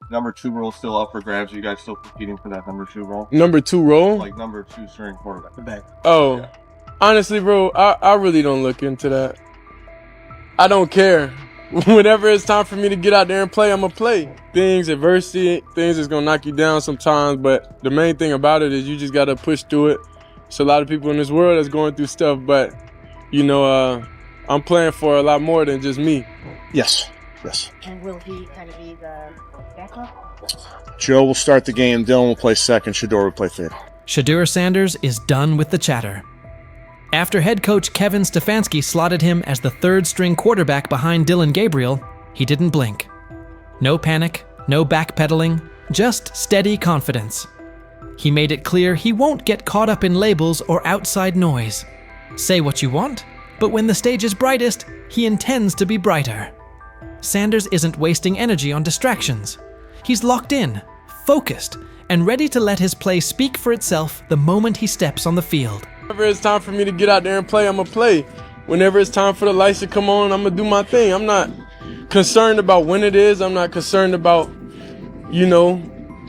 number 2 role still up for grabs? Are you guys still competing for that number 2 role? Number 2 role? Like number 2 string quarterback. The back. Oh, Yeah. honestly, bro, I really don't look into that. I don't care. Whenever it's time for me to get out there and play, I'm going to play. Adversity, things is going to knock you down sometimes, but the main thing about it is you just got to push through it. There's a lot of people in this world that's going through stuff, but, you know, I'm playing for a lot more than just me. Yes. And will he kind of be the backup? Joe will start the game. Dylan will play second. Shedeur will play third. Shedeur Sanders is done with the chatter. After head coach Kevin Stefanski slotted him as the third-string quarterback behind Dylan Gabriel, he didn't blink. No panic, no backpedaling, just steady confidence. He made it clear he won't get caught up in labels or outside noise. Say what you want, but when the stage is brightest, he intends to be brighter. Sanders isn't wasting energy on distractions. He's locked in, focused, and ready to let his play speak for itself the moment he steps on the field. Whenever it's time for me to get out there and play, I'm going to play. Whenever it's time for the lights to come on, I'm going to do my thing. I'm not concerned about when it is. I'm not concerned about, you know,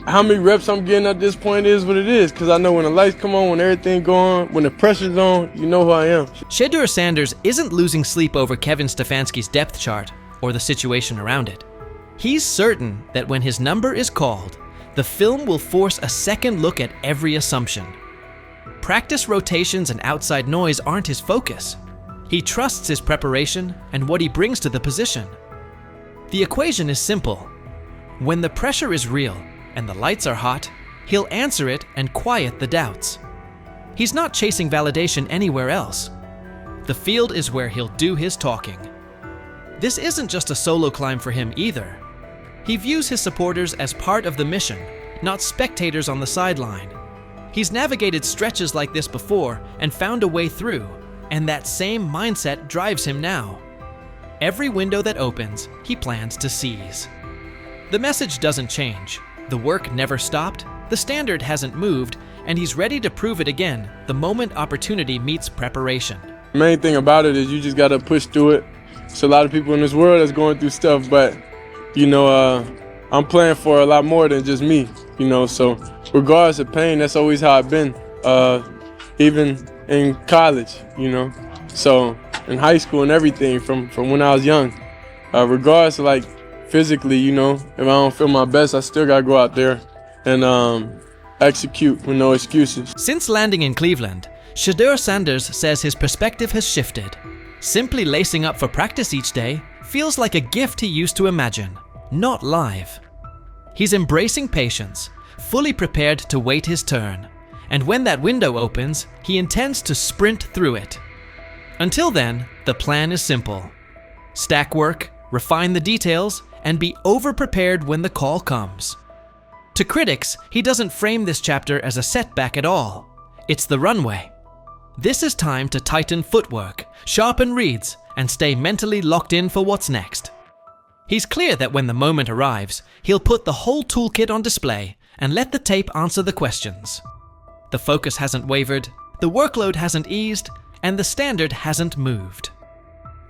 how many reps I'm getting at this point is what it is. Because I know when the lights come on, when everything going, when the pressure's on, you know who I am. Shedeur Sanders isn't losing sleep over Kevin Stefanski's depth chart or the situation around it. He's certain that when his number is called, the film will force a second look at every assumption. Practice rotations and outside noise aren't his focus. He trusts his preparation and what he brings to the position. The equation is simple. When the pressure is real and the lights are hot, he'll answer it and quiet the doubts. He's not chasing validation anywhere else. The field is where he'll do his talking. This isn't just a solo climb for him either. He views his supporters as part of the mission, not spectators on the sideline. He's navigated stretches like this before and found a way through, and that same mindset drives him now. Every window that opens, he plans to seize. The message doesn't change. The work never stopped, the standard hasn't moved, and he's ready to prove it again the moment opportunity meets preparation. The main thing about it is you just got to push through it. There's a lot of people in this world that's going through stuff, but, you know, I'm playing for a lot more than just me, you know, so regardless of pain, that's always how I've been, even in college, you know, so in high school and everything from when I was young, regardless of like physically, you know, if I don't feel my best, I still gotta go out there and execute with no excuses. Since landing in Cleveland, Shedeur Sanders says his perspective has shifted. Simply lacing up for practice each day feels like a gift he used to imagine, not live. He's embracing patience, fully prepared to wait his turn, and when that window opens, he intends to sprint through it. Until then, the plan is simple. Stack work, refine the details, and be over-prepared when the call comes. To critics, he doesn't frame this chapter as a setback at all. It's the runway. This is time to tighten footwork, sharpen reads, and stay mentally locked in for what's next. He's clear that when the moment arrives, he'll put the whole toolkit on display and let the tape answer the questions. The focus hasn't wavered, the workload hasn't eased, and the standard hasn't moved.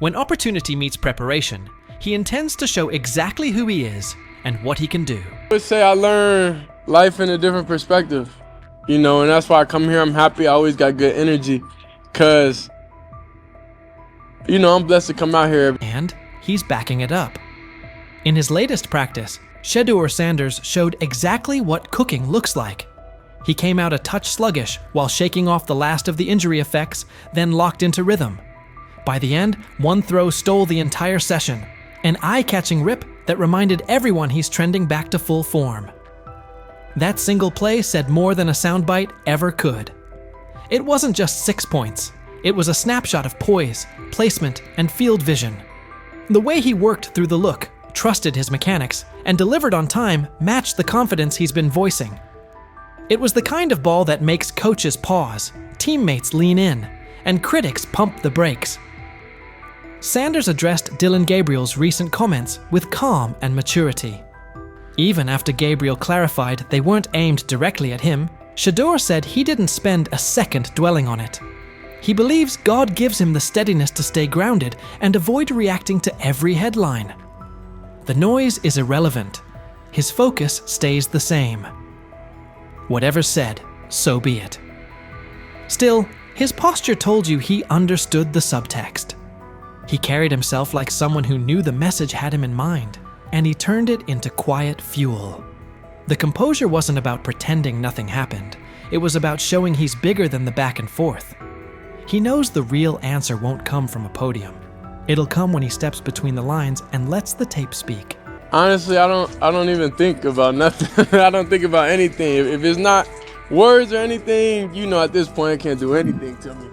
When opportunity meets preparation, he intends to show exactly who he is and what he can do. I would say I learn life in a different perspective, you know, and that's why I come here. I'm happy. I always got good energy because, you know, I'm blessed to come out here. And he's backing it up. In his latest practice, Shedeur Sanders showed exactly what cooking looks like. He came out a touch sluggish while shaking off the last of the injury effects, then locked into rhythm. By the end, one throw stole the entire session, an eye-catching rip that reminded everyone he's trending back to full form. That single play said more than a soundbite ever could. It wasn't just 6 points. It was a snapshot of poise, placement, and field vision. The way he worked through the look, trusted his mechanics, and delivered on time matched the confidence he's been voicing. It was the kind of ball that makes coaches pause, teammates lean in, and critics pump the brakes. Sanders addressed Dylan Gabriel's recent comments with calm and maturity. Even after Gabriel clarified they weren't aimed directly at him, Shedeur said he didn't spend a second dwelling on it. He believes God gives him the steadiness to stay grounded and avoid reacting to every headline. The noise is irrelevant. his focus stays the same. Whatever's said, so be it. Still, his posture told you he understood the subtext. He carried himself like someone who knew the message had him in mind, and he turned it into quiet fuel. The composure wasn't about pretending nothing happened. It was about showing he's bigger than the back and forth. He knows the real answer won't come from a podium. It'll come when he steps between the lines and lets the tape speak. Honestly, I don't even think about nothing. I don't think about anything. If it's not words or anything, at this point, it can't do anything to me.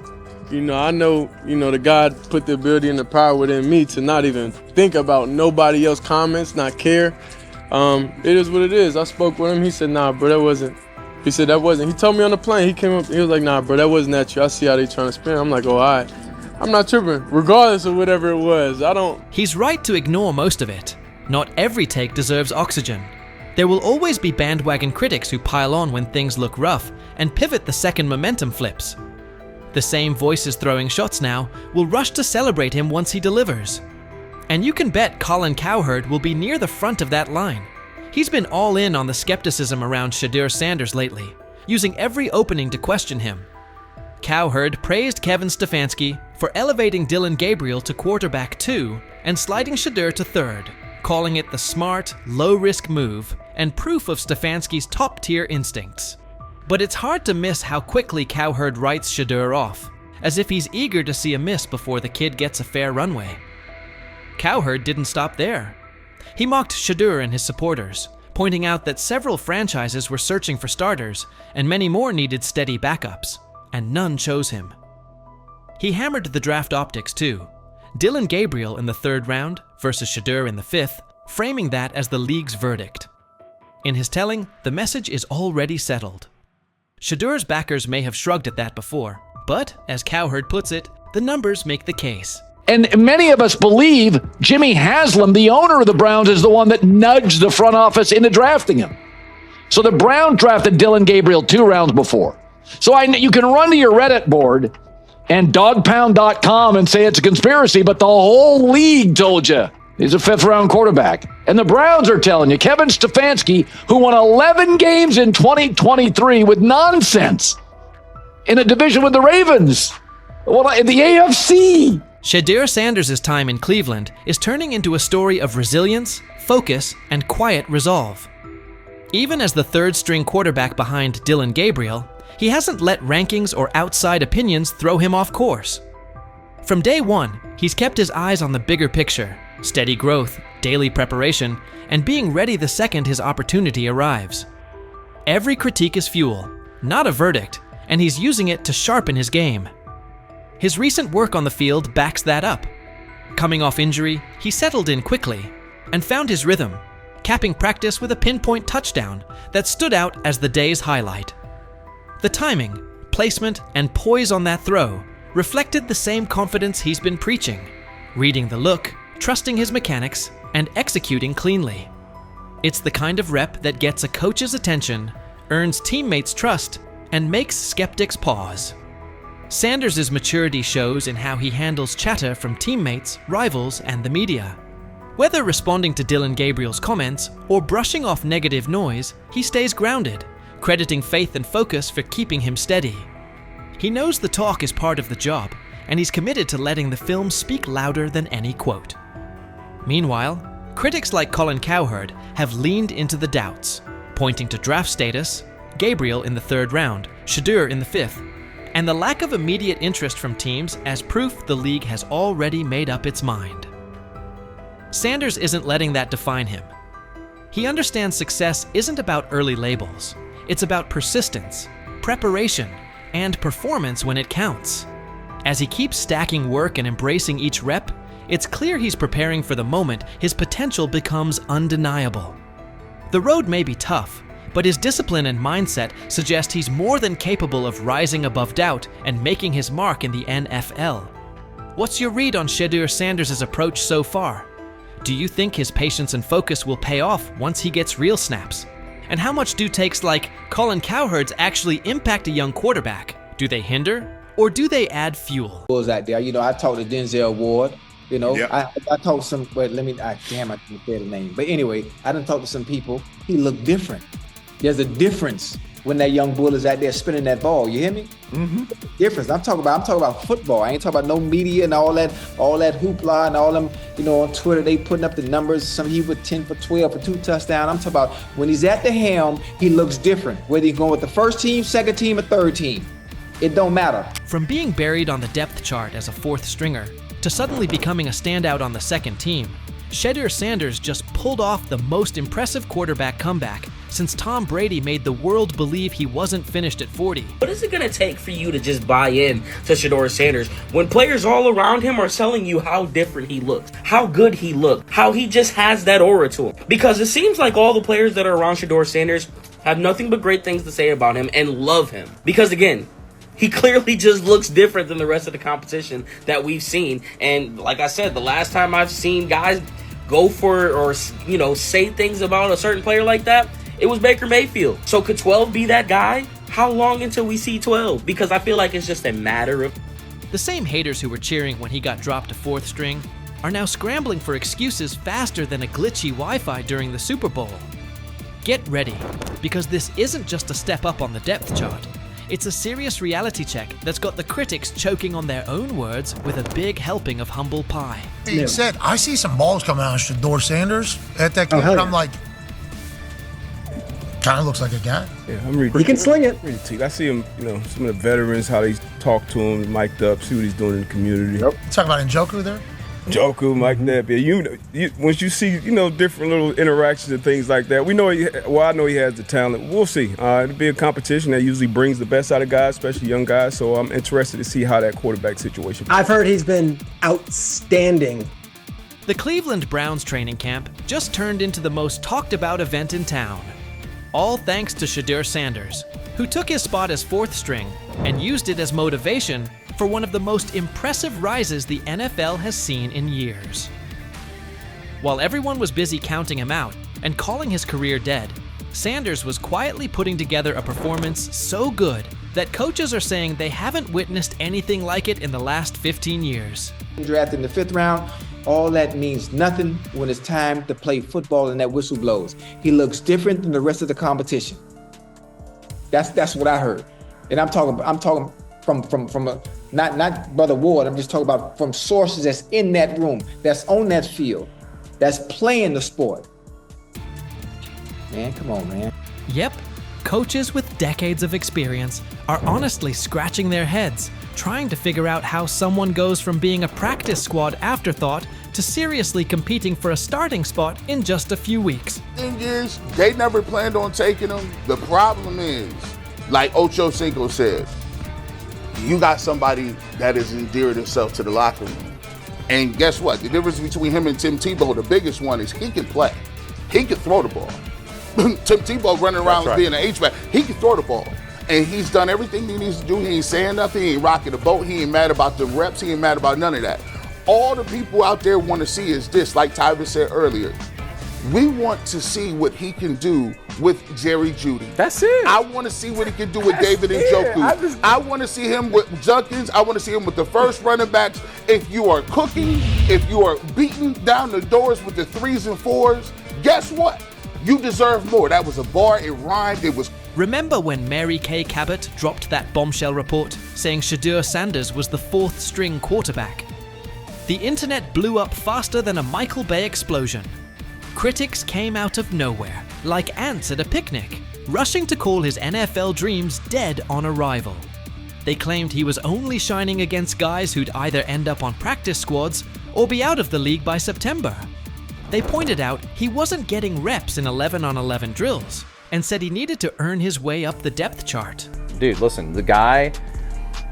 I know, the God put the ability and the power within me to not even think about nobody else's comments, not care. It is what it is. I spoke with him. He said, nah, bro, that wasn't. He said, that wasn't. He told me on the plane. He came up. He was like, nah, bro, that wasn't at you. I see how they trying to spin. I'm like, oh, all right. I'm not tripping, regardless of whatever it was. He's right to ignore most of it. Not every take deserves oxygen. There will always be bandwagon critics who pile on when things look rough and pivot the second momentum flips. The same voices throwing shots now will rush to celebrate him once he delivers. And you can bet Colin Cowherd will be near the front of that line. He's been all in on the skepticism around Shedeur Sanders lately, using every opening to question him. Cowherd praised Kevin Stefanski for elevating Dylan Gabriel to quarterback 2 and sliding Shedeur to 3rd, calling it the smart, low-risk move and proof of Stefanski's top-tier instincts. But it's hard to miss how quickly Cowherd writes Shedeur off, as if he's eager to see a miss before the kid gets a fair runway. Cowherd didn't stop there. He mocked Shedeur and his supporters, pointing out that several franchises were searching for starters and many more needed steady backups, and none chose him. He hammered the draft optics too. Dylan Gabriel in the 3rd round versus Shedeur in the 5th, framing that as the league's verdict. In his telling, the message is already settled. Shedeur's backers may have shrugged at that before, but, as Cowherd puts it, the numbers make the case. And many of us believe Jimmy Haslam, the owner of the Browns, is the one that nudged the front office into drafting him. So the Browns drafted Dylan Gabriel 2 rounds before. So you can run to your Reddit board and dogpound.com and say it's a conspiracy, but the whole league told you he's a 5th-round quarterback. And the Browns are telling you, Kevin Stefanski, who won 11 games in 2023 with nonsense in a division with the Ravens, in the AFC. Shedeur Sanders' time in Cleveland is turning into a story of resilience, focus, and quiet resolve. Even as the 3rd-string quarterback behind Dylan Gabriel, he hasn't let rankings or outside opinions throw him off course. From day one, he's kept his eyes on the bigger picture, steady growth, daily preparation, and being ready the second his opportunity arrives. Every critique is fuel, not a verdict, and he's using it to sharpen his game. His recent work on the field backs that up. Coming off injury, he settled in quickly and found his rhythm, capping practice with a pinpoint touchdown that stood out as the day's highlight. The timing, placement, and poise on that throw reflected the same confidence he's been preaching, reading the look, trusting his mechanics, and executing cleanly. It's the kind of rep that gets a coach's attention, earns teammates' trust, and makes skeptics pause. Sanders' maturity shows in how he handles chatter from teammates, rivals, and the media. Whether responding to Dylan Gabriel's comments or brushing off negative noise, he stays grounded, crediting faith and focus for keeping him steady. He knows the talk is part of the job, and he's committed to letting the film speak louder than any quote. Meanwhile, critics like Colin Cowherd have leaned into the doubts, pointing to draft status, Gabriel in the 3rd round, Shedeur in the 5th, and the lack of immediate interest from teams as proof the league has already made up its mind. Sanders isn't letting that define him. He understands success isn't about early labels. It's about persistence, preparation, and performance when it counts. As he keeps stacking work and embracing each rep, it's clear he's preparing for the moment his potential becomes undeniable. The road may be tough, but his discipline and mindset suggest he's more than capable of rising above doubt and making his mark in the NFL. What's your read on Shedeur Sanders' approach so far? Do you think his patience and focus will pay off once he gets real snaps? And how much do takes like Colin Cowherd's actually impact a young quarterback? Do they hinder, or do they add fuel? Out there. I talked to Denzel Ward. You know, Yep. I talked to some, but I didn't say the name. But anyway, I done talked to some people. He looked different. There's a difference when that young bull is out there spinning that ball. You hear me? Mm-hmm. Difference. I'm talking about football. I ain't talking about no media and all that hoopla and all them, on Twitter, they putting up the numbers. Some he with 10 for 12 for 2 touchdowns. I'm talking about when he's at the helm, he looks different. Whether he's going with the first team, second team, or third team. It don't matter. From being buried on the depth chart as a fourth stringer to suddenly becoming a standout on the second team, Shedeur Sanders just pulled off the most impressive quarterback comeback since Tom Brady made the world believe he wasn't finished at 40. What is it going to take for you to just buy in to Shedeur Sanders when players all around him are telling you how different he looks, how good he looks, how he just has that aura to him? Because it seems like all the players that are around Shedeur Sanders have nothing but great things to say about him and love him. Because again, he clearly just looks different than the rest of the competition that we've seen. And like I said, the last time I've seen guys go for or say things about a certain player like that, it was Baker Mayfield. So could 12 be that guy? How long until we see 12? Because I feel like it's just a matter of... The same haters who were cheering when he got dropped to fourth string are now scrambling for excuses faster than a glitchy Wi-Fi during the Super Bowl. Get ready, because this isn't just a step up on the depth chart. It's a serious reality check that's got the critics choking on their own words with a big helping of humble pie. Being said, I see some balls coming out of Shedeur Sanders at that game, and I'm like, kind of looks like a guy. Yeah, I'm reading. He can sling it. I see him, some of the veterans, how they talk to him, mic'd up, see what he's doing in the community. Yep. You talking about Njoku there? Njoku, Mike Knapp. Yeah, once you see, different little interactions and things like that, I know he has the talent. We'll see. It'll be a competition that usually brings the best out of guys, especially young guys. So I'm interested to see how that quarterback situation. I've heard he's been outstanding. The Cleveland Browns training camp just turned into the most talked about event in town. All thanks to Shedeur Sanders, who took his spot as fourth string and used it as motivation for one of the most impressive rises the NFL has seen in years. While everyone was busy counting him out and calling his career dead, Sanders was quietly putting together a performance so good that coaches are saying they haven't witnessed anything like it in the last 15 years. Drafted in the 5th round, all that means nothing when it's time to play football and that whistle blows. He looks different than the rest of the competition. That's what I heard. And I'm talking from a, not Brother Ward, I'm just talking about from sources that's in that room, that's on that field, that's playing the sport. Man, come on, man. Yep, coaches with decades of experience are honestly scratching their heads, trying to figure out how someone goes from being a practice squad afterthought to seriously competing for a starting spot in just a few weeks. Thing is, they never planned on taking him. The problem is, like Ocho Cinco said, you got somebody that has endeared himself to the locker room. And guess what? The difference between him and Tim Tebow, the biggest one, is he can play. He can throw the ball. Tim Tebow running around being an H-back, he can throw the ball. And he's done everything he needs to do. He ain't saying nothing. He ain't rocking the boat. He ain't mad about the reps. He ain't mad about none of that. All the people out there want to see is this, like Tyler said earlier. We want to see what he can do with Jerry Jeudy. That's it. I want to see what he can do with David Njoku. I want to see him with Junkins. I want to see him with the first running backs. If you are cooking, if you are beating down the doors with the 3s and 4s, guess what? You deserve more. That was a bar. It rhymed. It was. Remember when Mary Kay Cabot dropped that bombshell report saying Shedeur Sanders was the 4th string quarterback? The internet blew up faster than a Michael Bay explosion. Critics came out of nowhere, like ants at a picnic, rushing to call his NFL dreams dead on arrival. They claimed he was only shining against guys who'd either end up on practice squads or be out of the league by September. They pointed out he wasn't getting reps in 11-on-11 drills and said he needed to earn his way up the depth chart. Dude, listen, the guy,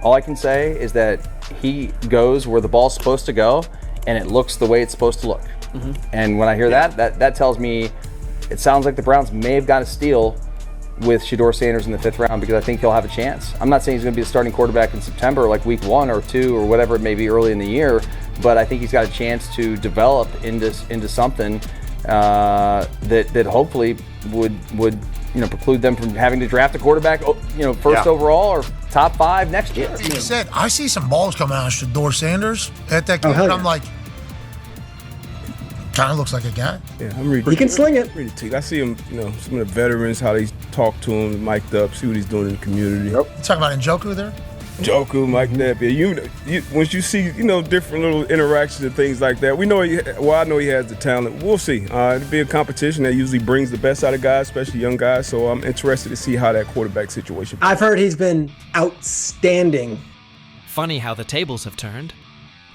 all I can say is that he goes where the ball's supposed to go and it looks the way it's supposed to look. Mm-hmm. And when I hear that tells me it sounds like the Browns may have got a steal with Shedeur Sanders in the 5th round, because I think he'll have a chance. I'm not saying he's going to be the starting quarterback in September, like week 1 or 2 or whatever it may be early in the year, but I think he's got a chance to develop into something that hopefully would preclude them from having to draft a quarterback first overall or top 5 next year. Being said, I see some balls coming out of Shedeur Sanders at that game, and I'm like, Kind of looks like a guy. Yeah, I'm ready. He can sling it. Ready to. I see him, some of the veterans, how they talk to him, mic'd up, see what he's doing in the community. You talking about Njoku there? Njoku, mic'd up. Yeah, once you see, different little interactions and things like that, I know he has the talent. We'll see. It'll be a competition that usually brings the best out of guys, especially young guys. So I'm interested to see how that quarterback situation. I've heard he's been outstanding. Funny how the tables have turned.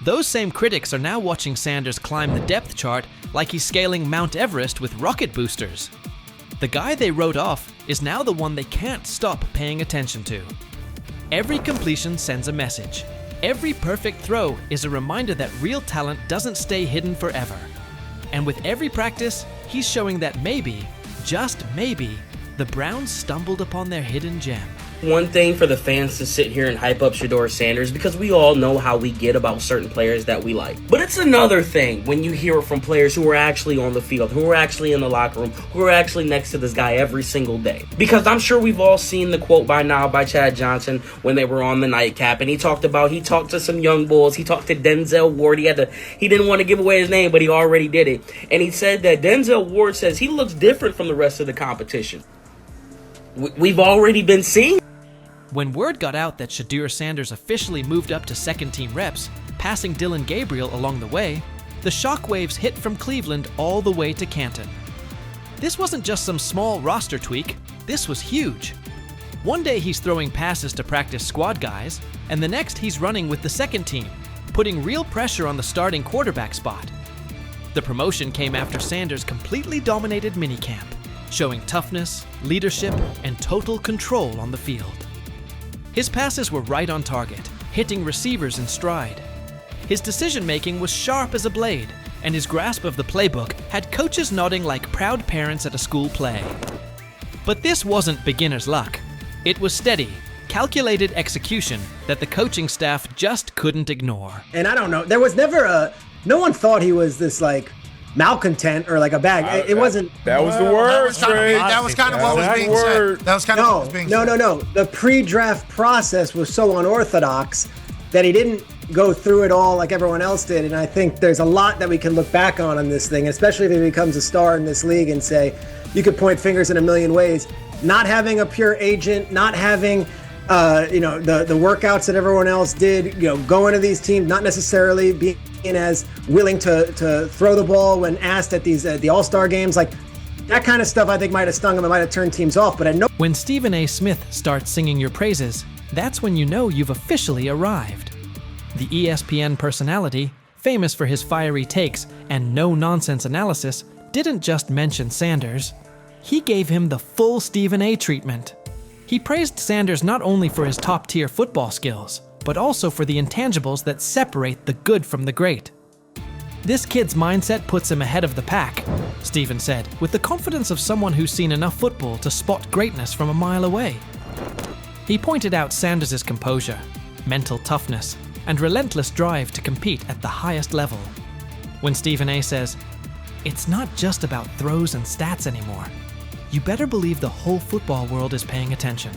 Those same critics are now watching Sanders climb the depth chart like he's scaling Mount Everest with rocket boosters. The guy they wrote off is now the one they can't stop paying attention to. Every completion sends a message. Every perfect throw is a reminder that real talent doesn't stay hidden forever. And with every practice, he's showing that maybe, just maybe, the Browns stumbled upon their hidden gem. One thing for the fans to sit here and hype up Shedeur Sanders because we all know how we get about certain players that we like. But it's another thing when you hear it from players who are actually on the field, who are actually in the locker room, who are actually next to this guy every single day. Because I'm sure we've all seen the quote by now by Chad Johnson when they were on the nightcap, and he talked to some young bulls. He talked to Denzel Ward. He didn't want to give away his name, but he already did it. And he said that Denzel Ward says he looks different from the rest of the competition. We've already been seeing. When word got out that Shedeur Sanders officially moved up to second-team reps, passing Dillon Gabriel along the way, the shockwaves hit from Cleveland all the way to Canton. This wasn't just some small roster tweak, this was huge. One day he's throwing passes to practice squad guys, and the next he's running with the second team, putting real pressure on the starting quarterback spot. The promotion came after Sanders completely dominated minicamp, showing toughness, leadership, and total control on the field. His passes were right on target, hitting receivers in stride. His decision-making was sharp as a blade, and his grasp of the playbook had coaches nodding like proud parents at a school play. But this wasn't beginner's luck. It was steady, calculated execution that the coaching staff just couldn't ignore. And I don't know, there was never no one thought he was this malcontent or like a bag. It wasn't. That was the word, That was kind of what was being said. That was kind of what was being said. No. The pre-draft process was so unorthodox that he didn't go through it all like everyone else did. And I think there's a lot that we can look back on this thing, especially if he becomes a star in this league and say, you could point fingers in a million ways. Not having a pure agent, not having the workouts that everyone else did, going to these teams, not necessarily being as willing to throw the ball when asked at these the All-Star games, like that kind of stuff I think might have stung him, it might have turned teams off, but I know. When Stephen A. Smith starts singing your praises, that's when you know you've officially arrived. The ESPN personality, famous for his fiery takes and no-nonsense analysis, didn't just mention Sanders. He gave him the full Stephen A. treatment. He praised Sanders not only for his top-tier football skills, but also for the intangibles that separate the good from the great. This kid's mindset puts him ahead of the pack, Stephen said, with the confidence of someone who's seen enough football to spot greatness from a mile away. He pointed out Sanders' composure, mental toughness, and relentless drive to compete at the highest level. When Stephen A. says, "It's not just about throws and stats anymore," you better believe the whole football world is paying attention.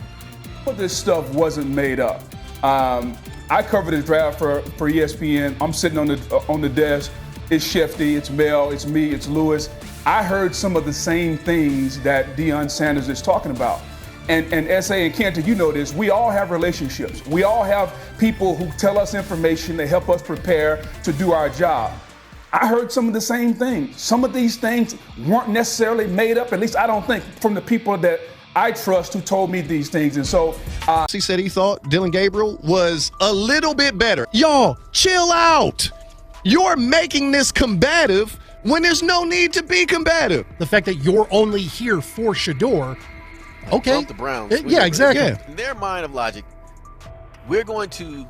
This stuff wasn't made up. I covered the draft for ESPN. I'm sitting on the desk. It's Shefty, it's Mel, it's me, it's Lewis. I heard some of the same things that Deion Sanders is talking about. And S.A. and Kenton, you know this, we all have relationships. We all have people who tell us information, they help us prepare to do our job. I heard some of the same things. Some of these things weren't necessarily made up, at least I don't think, from the people that I trust who told me these things. And so he said he thought Dillon Gabriel was a little bit better. Y'all, chill out. You're making this combative when there's no need to be combative. The fact that you're only here for Shedeur. Okay. From the Browns. Yeah, exactly. Yeah. In their mind of logic, we're going to,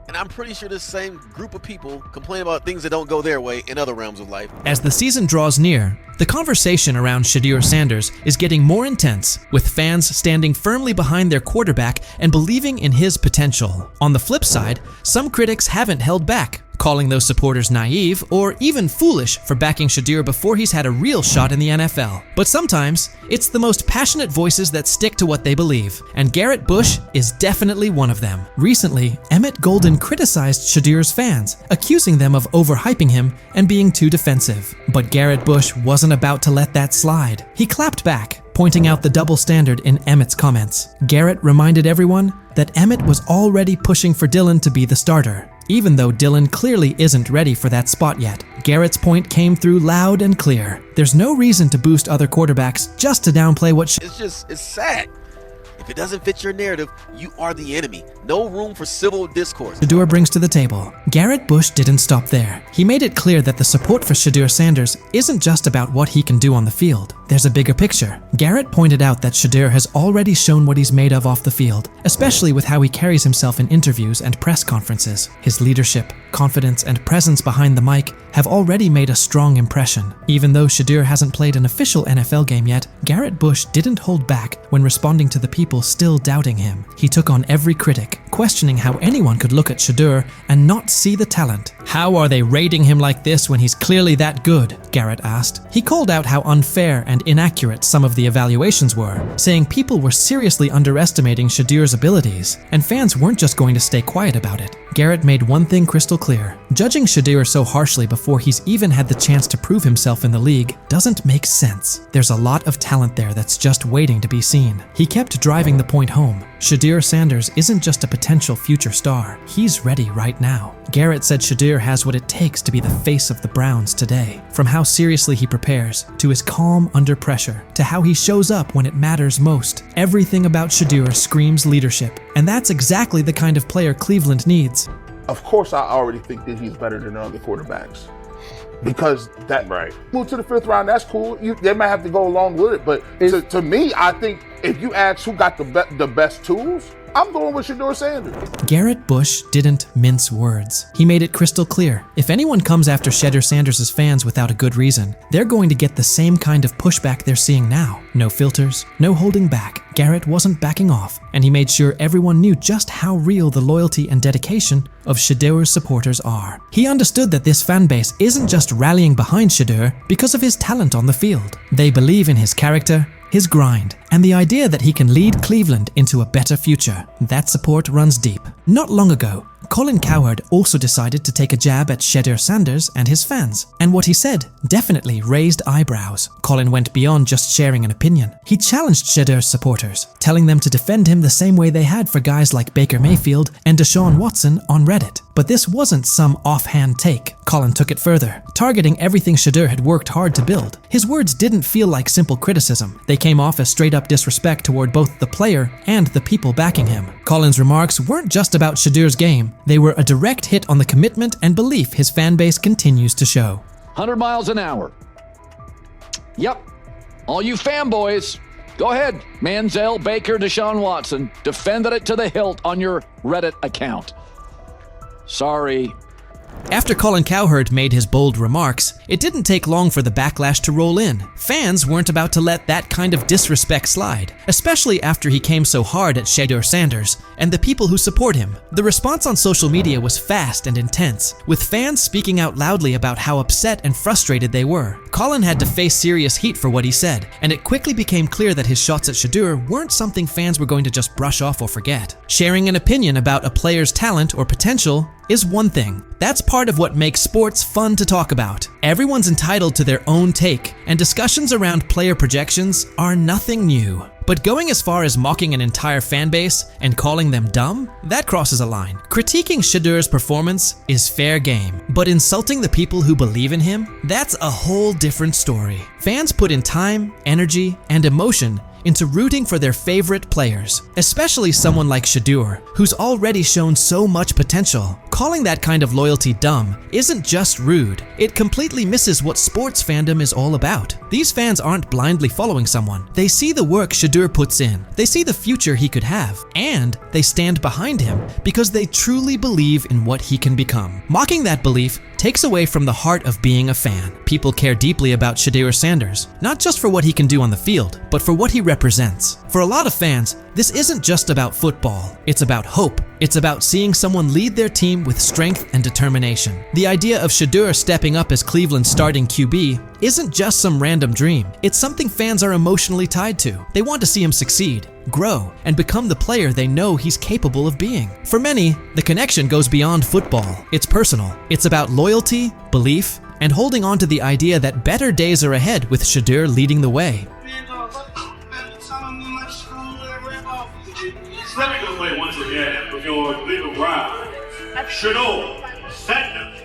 and I'm pretty sure this same group of people complain about things that don't go their way in other realms of life. As the season draws near, the conversation around Shedeur Sanders is getting more intense, with fans standing firmly behind their quarterback and believing in his potential. On the flip side, some critics haven't held back, calling those supporters naive or even foolish for backing Shedeur before he's had a real shot in the NFL. But sometimes, it's the most passionate voices that stick to what they believe, and Garrett Bush is definitely one of them. Recently, Emmett Golden criticized Shedeur's fans, accusing them of overhyping him and being too defensive. But Garrett Bush wasn't about to let that slide. He clapped back, pointing out the double standard in Emmett's comments. Garrett reminded everyone that Emmett was already pushing for Dillon to be the starter, even though Dillon clearly isn't ready for that spot yet. Garrett's point came through loud and clear. There's no reason to boost other quarterbacks just to downplay what It's sad. If it doesn't fit your narrative, you are the enemy. No room for civil discourse. Shedeur brings to the table. Garrett Bush didn't stop there. He made it clear that the support for Shedeur Sanders isn't just about what he can do on the field. There's a bigger picture. Garrett pointed out that Shedeur has already shown what he's made of off the field, especially with how he carries himself in interviews and press conferences. His leadership, confidence, and presence behind the mic have already made a strong impression. Even though Shedeur hasn't played an official NFL game yet, Garrett Bush didn't hold back when responding to the people still doubting him. He took on every critic, questioning how anyone could look at Shedeur and not see the talent. How are they rating him like this when he's clearly that good? Garrett asked. He called out how unfair and inaccurate some of the evaluations were, saying people were seriously underestimating Shedeur's abilities, and fans weren't just going to stay quiet about it. Garrett made one thing crystal clear. Judging Shedeur so harshly before he's even had the chance to prove himself in the league doesn't make sense. There's a lot of talent there that's just waiting to be seen. He kept driving the point home. Shedeur Sanders isn't just a potential future star. He's ready right now. Garrett said Shedeur has what it takes to be the face of the Browns today. From how seriously he prepares, to his calm under pressure, to how he shows up when it matters most. Everything about Shedeur screams leadership, and that's exactly the kind of player Cleveland needs. Of course, I already think that he's better than the other quarterbacks. Because that move to the 5th round, that's cool. They might have to go along with it, but to me, I think if you ask who got the best tools, I'm going with Shedeur Sanders. Garrett Bush didn't mince words. He made it crystal clear. If anyone comes after Shedeur Sanders' fans without a good reason, they're going to get the same kind of pushback they're seeing now. No filters, no holding back. Garrett wasn't backing off, and he made sure everyone knew just how real the loyalty and dedication of Shedeur's supporters are. He understood that this fan base isn't just rallying behind Shedeur because of his talent on the field. They believe in his character, his grind, and the idea that he can lead Cleveland into a better future. That support runs deep. Not long ago, Colin Cowherd also decided to take a jab at Shedeur Sanders and his fans, and what he said definitely raised eyebrows. Colin went beyond just sharing an opinion. He challenged Shedeur's supporters, telling them to defend him the same way they had for guys like Baker Mayfield and Deshaun Watson on Reddit. But this wasn't some offhand take. Colin took it further, targeting everything Shedeur had worked hard to build. His words didn't feel like simple criticism. They came off as straight-up disrespect toward both the player and the people backing him. Colin's remarks weren't just about Shedeur's game. They were a direct hit on the commitment and belief his fan base continues to show. 100 miles an hour. Yep. All you fanboys, go ahead. Manziel, Baker, Deshaun Watson, defended it to the hilt on your Reddit account. Sorry. After Colin Cowherd made his bold remarks, it didn't take long for the backlash to roll in. Fans weren't about to let that kind of disrespect slide, especially after he came so hard at Shedeur Sanders and the people who support him. The response on social media was fast and intense, with fans speaking out loudly about how upset and frustrated they were. Colin had to face serious heat for what he said, and it quickly became clear that his shots at Shedeur weren't something fans were going to just brush off or forget. Sharing an opinion about a player's talent or potential is one thing. That's part of what makes sports fun to talk about. Everyone's entitled to their own take, and discussions around player projections are nothing new. But going as far as mocking an entire fan base and calling them dumb, that crosses a line. Critiquing Shedeur's performance is fair game, but insulting the people who believe in him, that's a whole different story. Fans put in time, energy, and emotion into rooting for their favorite players, especially someone like Shedeur, who's already shown so much potential. Calling that kind of loyalty dumb isn't just rude, it completely misses what sports fandom is all about. These fans aren't blindly following someone. They see the work Shedeur puts in, they see the future he could have, and they stand behind him because they truly believe in what he can become. Mocking that belief takes away from the heart of being a fan. People care deeply about Shedeur Sanders, not just for what he can do on the field, but for what he represents. For a lot of fans, this isn't just about football. It's about hope, It's about seeing someone lead their team with strength and determination. The idea of Shedeur stepping up as Cleveland's starting QB isn't just some random dream. It's something fans are emotionally tied to. They want to see him succeed, grow, and become the player they know he's capable of being. For many, the connection goes beyond football. It's personal. It's about loyalty, belief, and holding on to the idea that better days are ahead with Shedeur leading the way. Stepping away once again with your legal round, Shedeur Sanders.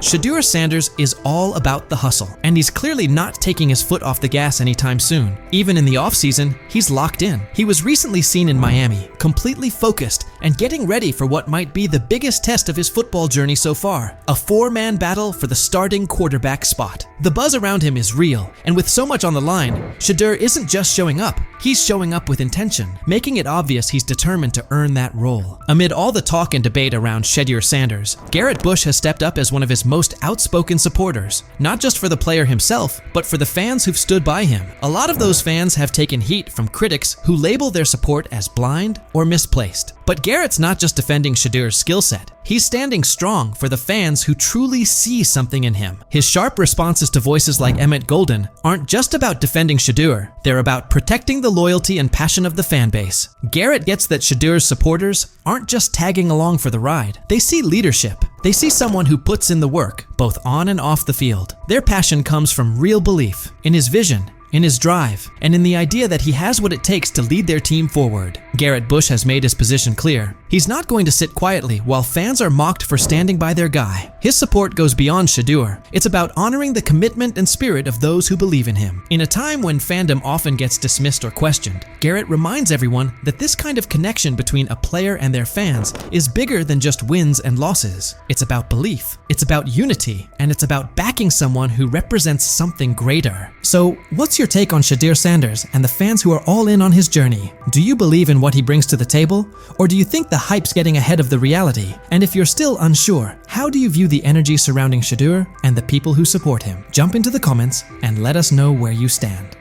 Shedeur Sanders is all about the hustle, and he's clearly not taking his foot off the gas anytime soon. Even in the offseason, he's locked in. He was recently seen in Miami, completely focused and getting ready for what might be the biggest test of his football journey so far, a four-man battle for the starting quarterback spot. The buzz around him is real, and with so much on the line, Shedeur isn't just showing up, he's showing up with intention, making it obvious he's determined to earn that role. Amid all the talk and debate around Shedeur Sanders, Garrett Bush has stepped up as one of his most outspoken supporters, not just for the player himself, but for the fans who've stood by him. A lot of those fans have taken heat from critics who label their support as blind or misplaced. But Garrett's not just defending Shedeur's skill set. He's standing strong for the fans who truly see something in him. His sharp responses to voices like Emmett Golden aren't just about defending Shedeur, they're about protecting the loyalty and passion of the fan base. Garrett gets that Shedeur's supporters aren't just tagging along for the ride. They see leadership. They see someone who puts in the work, both on and off the field. Their passion comes from real belief in his vision, in his drive, and in the idea that he has what it takes to lead their team forward. Garrett Bush has made his position clear. He's not going to sit quietly while fans are mocked for standing by their guy. His support goes beyond Shedeur. It's about honoring the commitment and spirit of those who believe in him. In a time when fandom often gets dismissed or questioned, Garrett reminds everyone that this kind of connection between a player and their fans is bigger than just wins and losses. It's about belief, it's about unity, and it's about backing someone who represents something greater. So, what's your take on Shedeur Sanders and the fans who are all in on his journey? Do you believe in what he brings to the table, or do you think the hype's getting ahead of the reality? And if you're still unsure, how do you view the energy surrounding Shedeur and the people who support him? Jump into the comments and let us know where you stand.